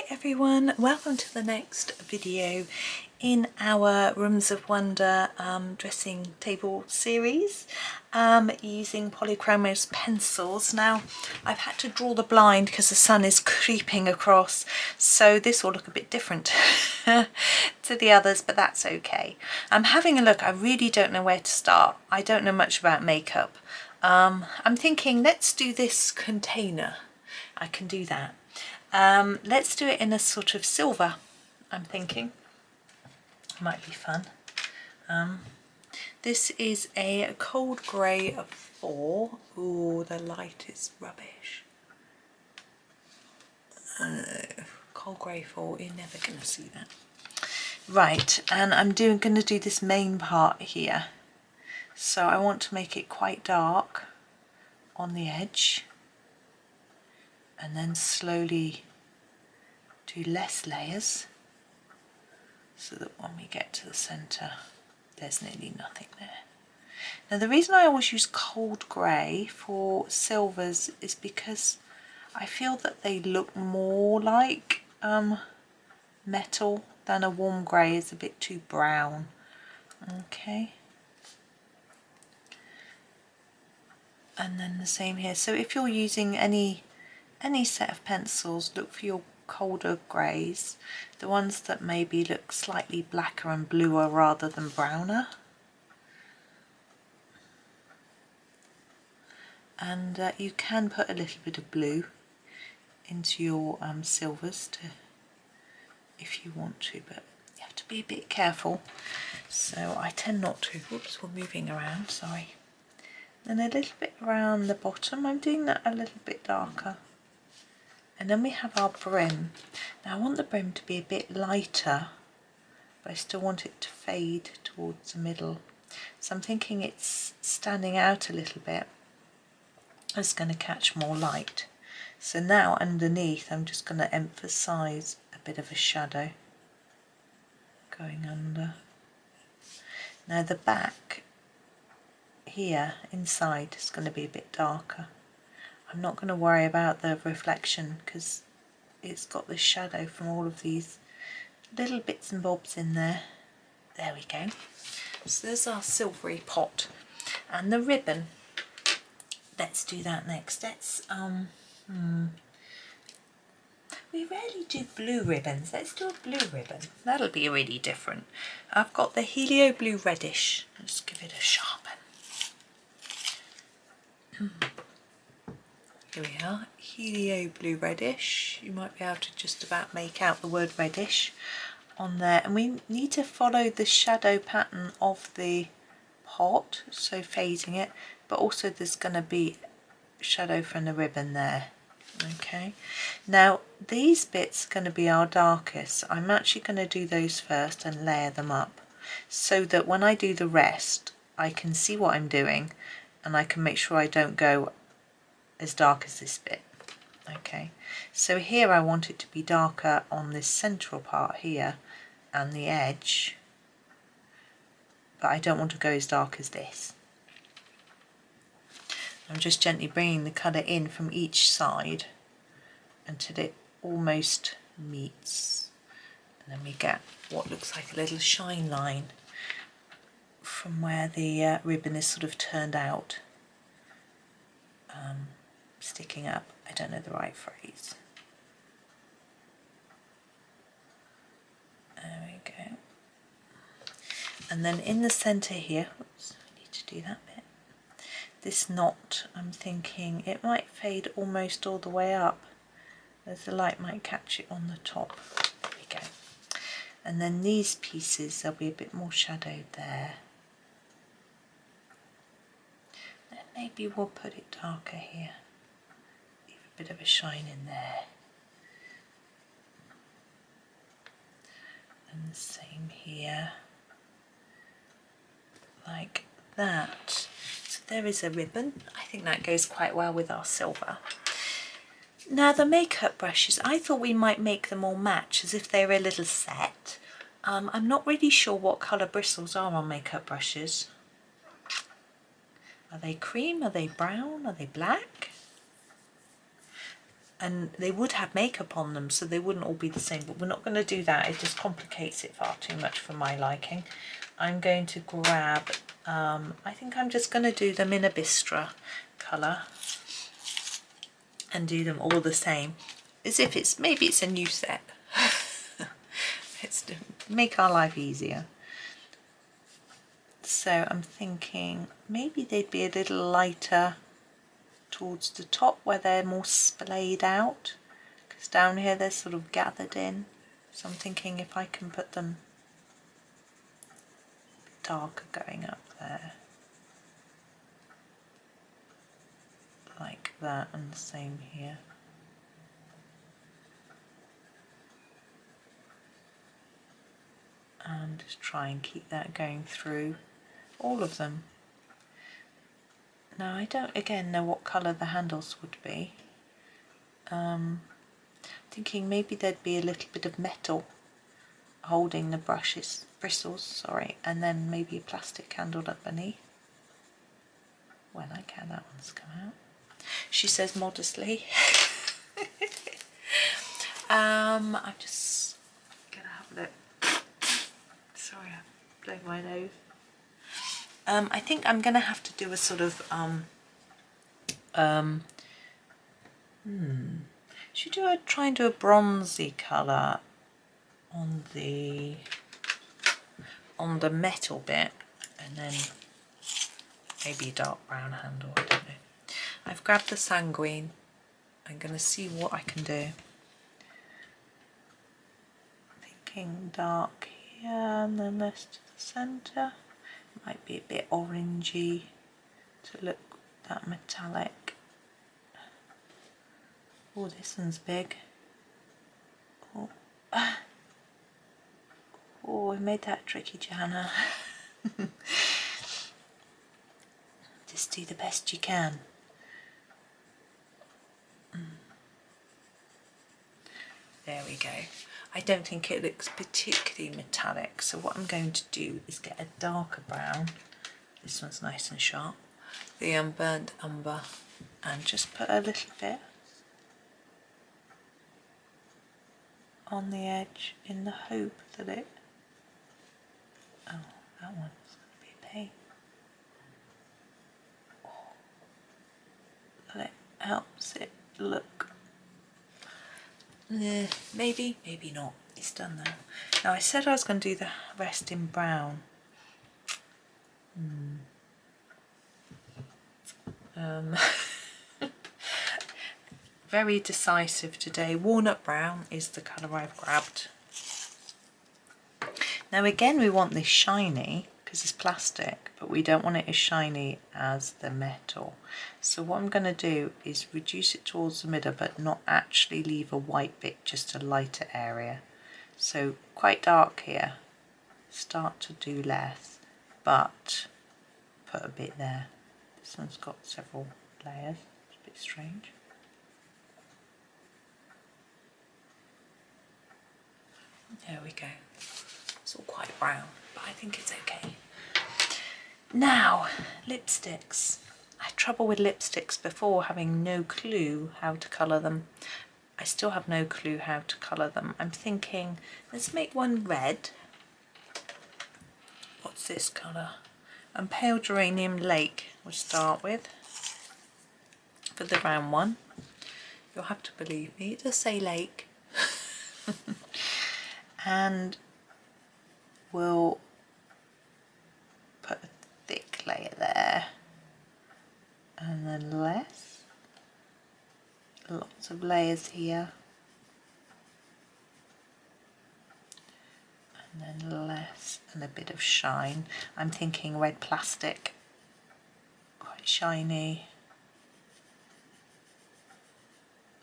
everyone, welcome to the next video in our Rooms of Wonder dressing table series using Polychromos pencils. Now I've had to draw the blind because the sun is creeping across, so this will look a bit different to the others, but that's okay. I'm having a look. I really don't know where to start. I don't know much about makeup. I'm thinking let's do this container. I can do that. Let's do it in a sort of silver, I'm thinking. Might be fun. This is a cold grey of 4. Ooh, the light is rubbish. Cold grey 4, you're never going to see that. Right, and I'm going to do this main part here. So I want to make it quite dark on the edge, and then slowly do less layers so that when we get to the centre there's nearly nothing there. Now the reason I always use cold grey for silvers is because I feel that they look more like metal than a warm grey is a bit too brown. Okay. And then the same here. So if you're using any set of pencils, look for your colder greys, the ones that maybe look slightly blacker and bluer rather than browner. And you can put a little bit of blue into your silvers if you want to, but you have to be a bit careful. So I tend not to. Whoops, we're moving around, sorry. Then a little bit around the bottom, I'm doing that a little bit darker. And then we have our brim. Now I want the brim to be a bit lighter, but I still want it to fade towards the middle. So I'm thinking it's standing out a little bit. It's going to catch more light. So now underneath I'm just going to emphasise a bit of a shadow going under. Now the back here inside is going to be a bit darker. I'm not going to worry about the reflection because it's got the shadow from all of these little bits and bobs in there. There we go. So there's our silvery pot. And the ribbon, let's do that next. Let's we rarely do blue ribbons. Let's do a blue ribbon. That'll be really different. I've got the helioblue reddish. Let's give it a sharpen. Here we are, helioblue reddish. You might be able to just about make out the word reddish on there. And we need to follow the shadow pattern of the pot, so phasing it, but also there's going to be shadow from the ribbon there. Okay, now these bits are going to be our darkest. I'm actually going to do those first and layer them up so that when I do the rest I can see what I'm doing and I can make sure I don't go as dark as this bit. Okay, so here I want it to be darker on this central part here and the edge, but I don't want to go as dark as this. I'm just gently bringing the colour in from each side until it almost meets, and then we get what looks like a little shine line from where the ribbon is sort of turned out, sticking up. I don't know the right phrase. There we go. And then in the centre here, oops, I need to do that bit. This knot, I'm thinking it might fade almost all the way up, as the light might catch it on the top. There we go. And then these pieces, there'll be a bit more shadowed there. And maybe we'll put it darker here. Leave a bit of a shine in there. And the same here. Like that. So there is a ribbon. I think that goes quite well with our silver. Now the makeup brushes, I thought we might make them all match as if they were a little set. I'm not really sure what colour bristles are on makeup brushes. Are they cream? Are they brown? Are they black? and they would have makeup on them, so they wouldn't all be the same, but we're not going to do that. It just complicates it far too much for my liking. I'm going to grab, I think I'm just going to do them in a bistre colour and do them all the same, as if it's, maybe it's a new set. It's to make our life easier. So I'm thinking maybe they'd be a little lighter towards the top where they're more splayed out, because down here they're sort of gathered in. So I'm thinking if I can put them darker going up there, like that, and the same here. And just try and keep that going through all of them. Now I don't again know what colour the handles would be. Thinking maybe there'd be a little bit of metal holding the bristles, sorry, and then maybe a plastic handle up beneath. Well, I can, that one's come out. She says modestly. I'm just gonna have a look. Sorry, I blew my nose. I think I'm gonna have to do a sort of should I try and do a bronzy colour on the metal bit, and then maybe a dark brown handle, I don't know. I've grabbed the sanguine. I'm going to see what I can do. Thinking dark here and then less to the centre. Might be a bit orangey to look that metallic. Oh, this one's big. Oh, oh, I made that tricky, Johanna. Just do the best you can. There we go. I don't think it looks particularly metallic, so what I'm going to do is get a darker brown. This one's nice and sharp. The burnt umber, and just put a little bit on the edge in the hope that it... Oh, that one's going to be a pain. Oh, that it helps it look... maybe, maybe not. It's done now. Now I said I was going to do the rest in brown. Very decisive today. Walnut brown is the colour I've grabbed. Now again we want this shiny because it's plastic, but we don't want it as shiny as the metal. So what I'm going to do is reduce it towards the middle, but not actually leave a white bit, just a lighter area. So quite dark here. Start to do less, but put a bit there. This one's got several layers. It's a bit strange. There we go. It's all quite brown, but I think it's okay. Now, lipsticks. I had trouble with lipsticks before, having no clue how to colour them. I still have no clue how to colour them. I'm thinking, let's make one red. What's this colour? And pale geranium lake we'll start with for the round one. You'll have to believe me, it does say lake. And we'll put a thick layer there, and then less. Lots of layers here, and then less, and a bit of shine. I'm thinking red plastic, quite shiny,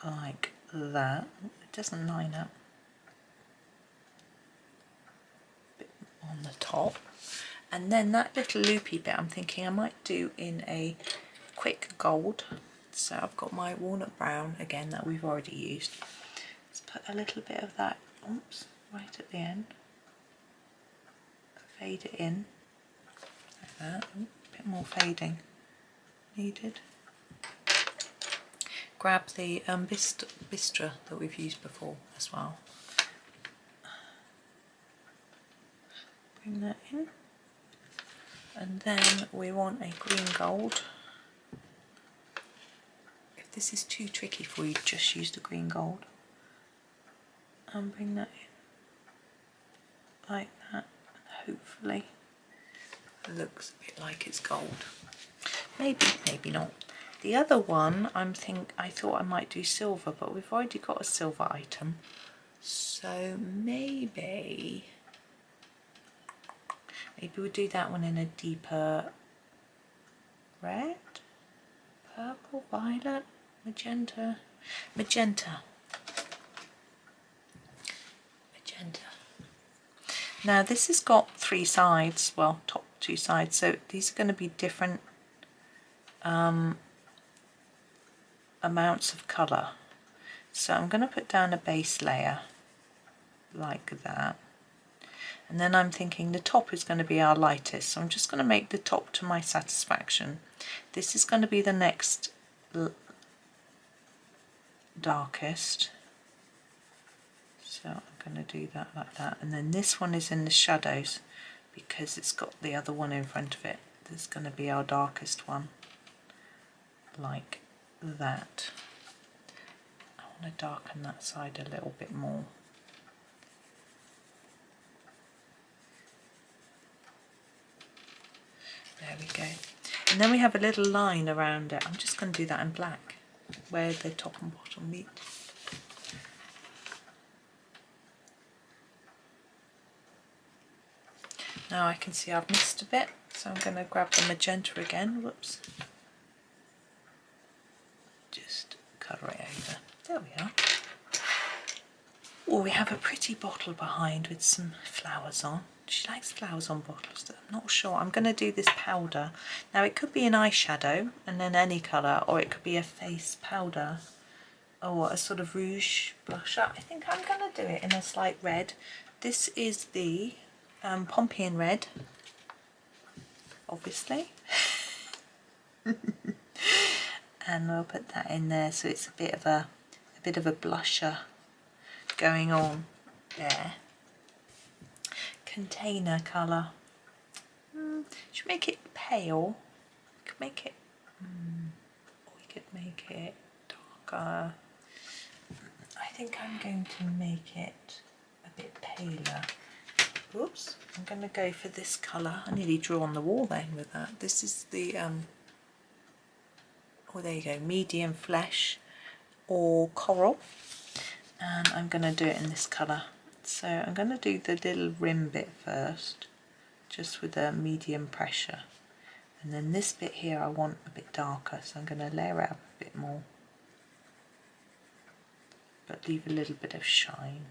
like that. It doesn't line up. On the top, and then that little loopy bit I'm thinking I might do in a quick gold. So I've got my walnut brown again that we've already used. Let's put a little bit of that, oops, right at the end, fade it in like that. Ooh, a bit more fading needed. grab the bistre that we've used before as well. Bring that in. And then we want a green gold. If this is too tricky for you, just use the green gold. And bring that in like that. And hopefully it looks a bit like it's gold. Maybe, maybe not. The other one, I thought I might do silver, but we've already got a silver item. So maybe we'll do that one in a deeper red, purple, violet, magenta. Now this has got 3 sides, well, top 2 sides, so these are going to be different amounts of colour. So I'm going to put down a base layer like that. And then I'm thinking the top is going to be our lightest, so I'm just going to make the top to my satisfaction. This is going to be the next darkest, so I'm going to do that like that. And then this one is in the shadows because it's got the other one in front of it. This is going to be our darkest one, like that. I want to darken that side a little bit more. There we go. And then we have a little line around it. I'm just going to do that in black, where the top and bottom meet. Now I can see I've missed a bit, so I'm going to grab the magenta again. Whoops. Just colour it over. There we are. Oh, we have a pretty bottle behind with some flowers on. She likes flowers on bottles. I'm not sure. I'm going to do this powder. Now it could be an eyeshadow and then any colour, or it could be a face powder or a sort of rouge blusher. I think I'm going to do it in a slight red. This is the Pompeian red, obviously. And we'll put that in there so it's a bit of a blusher going on there. Container colour. Should make it pale. We could make it. Or we could make it darker. I think I'm going to make it a bit paler. Oops! I'm going to go for this colour. I nearly drew on the wall then with that. This is the oh, there you go. Medium flesh or coral. And I'm going to do it in this colour. So I'm going to do the little rim bit first, just with a medium pressure. And then this bit here I want a bit darker, so I'm going to layer it up a bit more. But leave a little bit of shine,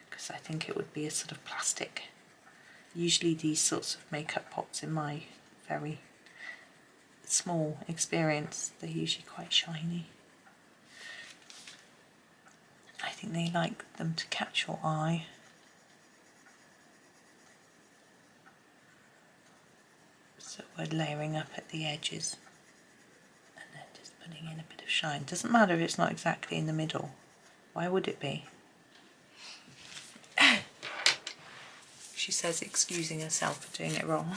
because I think it would be a sort of plastic. Usually these sorts of makeup pots, in my very small experience, they're usually quite shiny. I think they like them to catch your eye. So we're layering up at the edges and then just putting in a bit of shine. Doesn't matter if it's not exactly in the middle. Why would it be? She says, excusing herself for doing it wrong.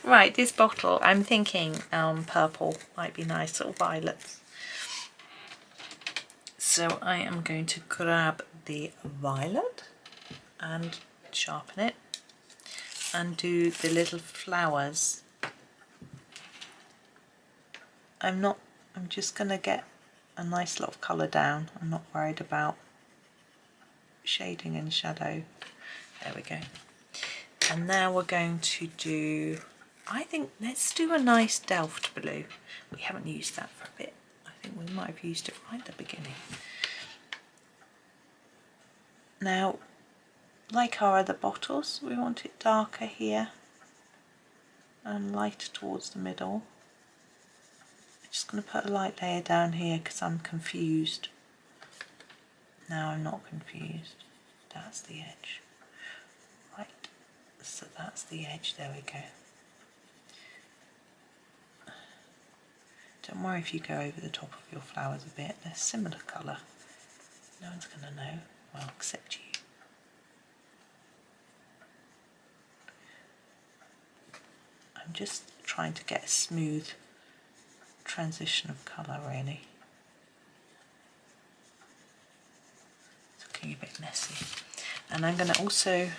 Right, this bottle, I'm thinking purple might be nice, or violets. So I am going to grab the violet and sharpen it and do the little flowers. I'm just going to get a nice lot of colour down. I'm not worried about shading and shadow. There we go. And now we're going to do, I think, let's do a nice delft blue. We haven't used that for a bit. I think we might have used it right at the beginning. Now, like our other bottles, we want it darker here and lighter towards the middle. I'm just going to put a light layer down here because I'm confused. Now I'm not confused. That's the edge. Right, so that's the edge, there we go. Don't worry if you go over the top of your flowers a bit, they're similar colour. No one's going to know, well, except you. I'm just trying to get a smooth transition of colour really. It's looking a bit messy. And I'm going to also,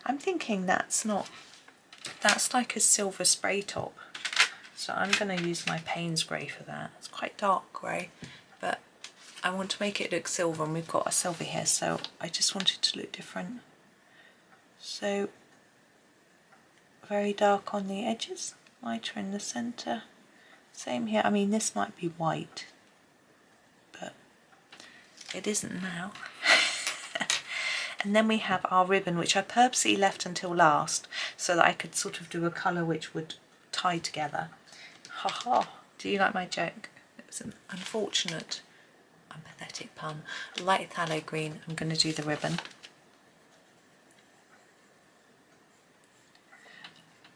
I'm thinking that's like a silver spray top. So I'm going to use my Paynes grey for that. It's quite dark grey, but I want to make it look silver, and we've got a silver here, so I just want it to look different. So very dark on the edges, lighter in the centre. Same here. I mean, this might be white, but it isn't now. And then we have our ribbon, which I purposely left until last so that I could sort of do a colour which would tie together. Haha, do you like my joke? It was an unfortunate, pathetic pun. Light phthalo green, I'm going to do the ribbon.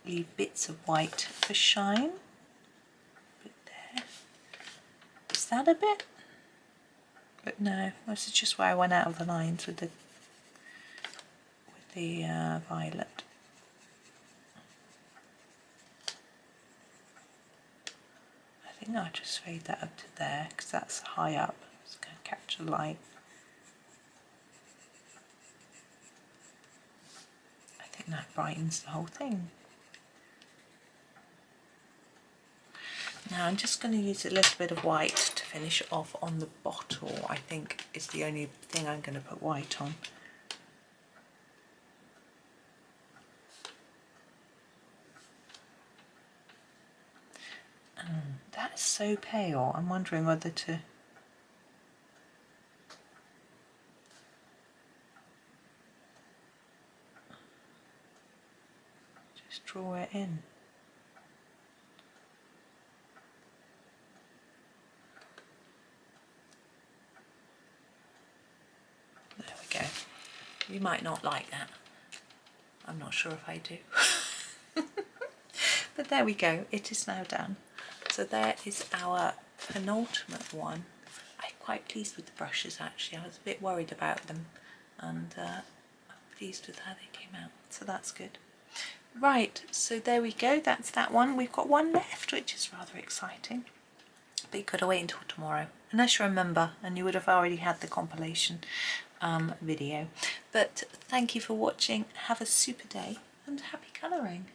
Leave bits of white for shine. Bit there. Is that a bit? But no, this is just where I went out of the lines with the violet. I think I'll just fade that up to there because that's high up. It's going to capture light. I think that brightens the whole thing. Now I'm just going to use a little bit of white to finish off on the bottle. I think is the only thing I'm going to put white on. That's so pale. I'm wondering whether to just draw it in. There we go. You might not like that. I'm not sure if I do. But there we go. It is now done. So there is our penultimate one. I'm quite pleased with the brushes actually. I was a bit worried about them, and I'm pleased with how they came out. So that's good. Right, so there we go. That's that one. We've got one left, which is rather exciting. But you've got to wait until tomorrow, unless you remember, and you would have already had the compilation video. But thank you for watching. Have a super day and happy colouring.